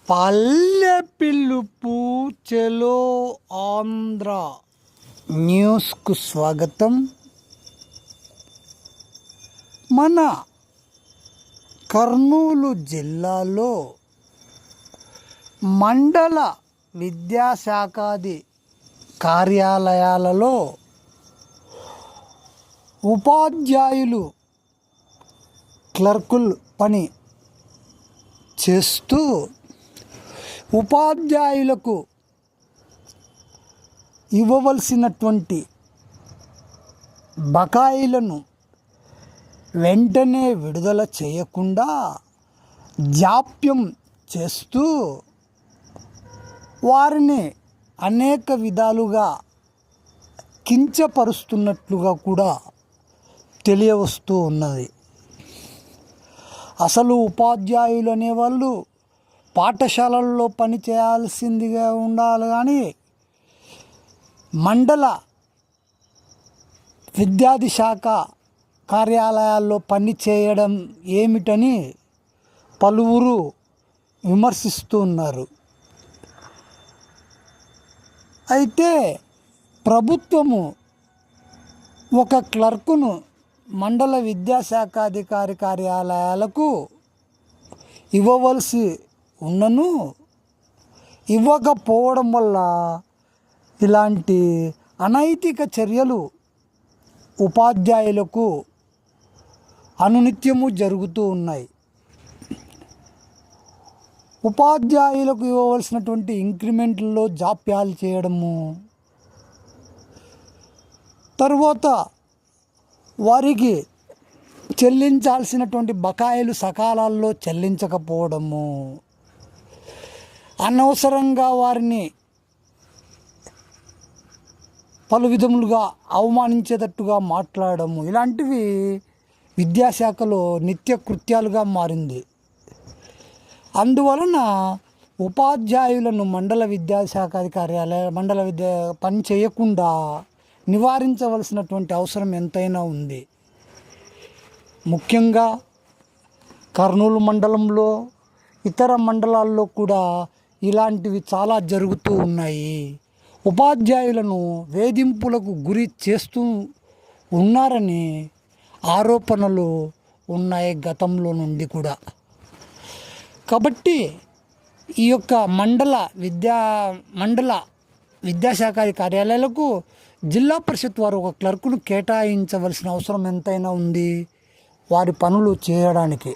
పల్లె పిలుపు చెలో ఆంధ్ర న్యూస్కు స్వాగతం. మన కర్నూలు జిల్లాలో మండల విద్యాశాఖాది కార్యాలయాలలో ఉపాధ్యాయులు క్లర్కులు పని చేస్తూ ఉపాధ్యాయులకు ఇవ్వవలసినటువంటి బకాయిలను వెంటనే విడుదల చేయకుండా జాప్యం చేస్తూ వారిని అనేక విధాలుగా కించపరుస్తున్నట్లుగా కూడా తెలియవస్తూ ఉన్నది. అసలు ఉపాధ్యాయులు అనేవాళ్ళు పాఠశాలల్లో పని చేయాల్సిందిగా ఉండాలి, కానీ మండల విద్యార్థి శాఖ కార్యాలయాల్లో పని చేయడం ఏమిటని పలువురు విమర్శిస్తూ ఉన్నారు. అయితే ప్రభుత్వము ఒక క్లర్కును మండల విద్యాశాఖాధికారి కార్యాలయాలకు ఇవ్వవలసి ఉన్నను ఇవ్వకపోవడం వల్ల ఇలాంటి అనైతిక చర్యలు ఉపాధ్యాయులకు అనునిత్యము జరుగుతూ ఉన్నాయి. ఉపాధ్యాయులకు ఇవ్వవలసినటువంటి ఇంక్రిమెంట్లలో జాప్యాలు చేయడము, తరువాత వారికి చెల్లించాల్సినటువంటి బకాయిలు సకాలాల్లో చెల్లించకపోవడము, అనవసరంగా వారిని పలు విధములుగా అవమానించేటట్టుగా మాట్లాడము, ఇలాంటివి విద్యాశాఖలో నిత్య కృత్యాలుగా మారింది. అందువలన ఉపాధ్యాయులను మండల మండల విద్యా పని చేయకుండా నివారించవలసినటువంటి అవసరం ఎంతైనా ఉంది. ముఖ్యంగా కర్నూలు మండలంలో ఇతర మండలాల్లో కూడా ఇలాంటివి చాలా జరుగుతూ ఉన్నాయి. ఉపాధ్యాయులను వేధింపులకు గురి చేస్తూ ఉన్నారని ఆరోపణలు ఉన్నాయి గతంలో నుండి కూడా. కాబట్టి ఈ యొక్క మండల విద్యాశాఖ కార్యాలయాలకు జిల్లా పరిషత్ వారు ఒక క్లర్కును కేటాయించవలసిన అవసరం ఎంతైనా ఉంది వారి పనులు చేయడానికి.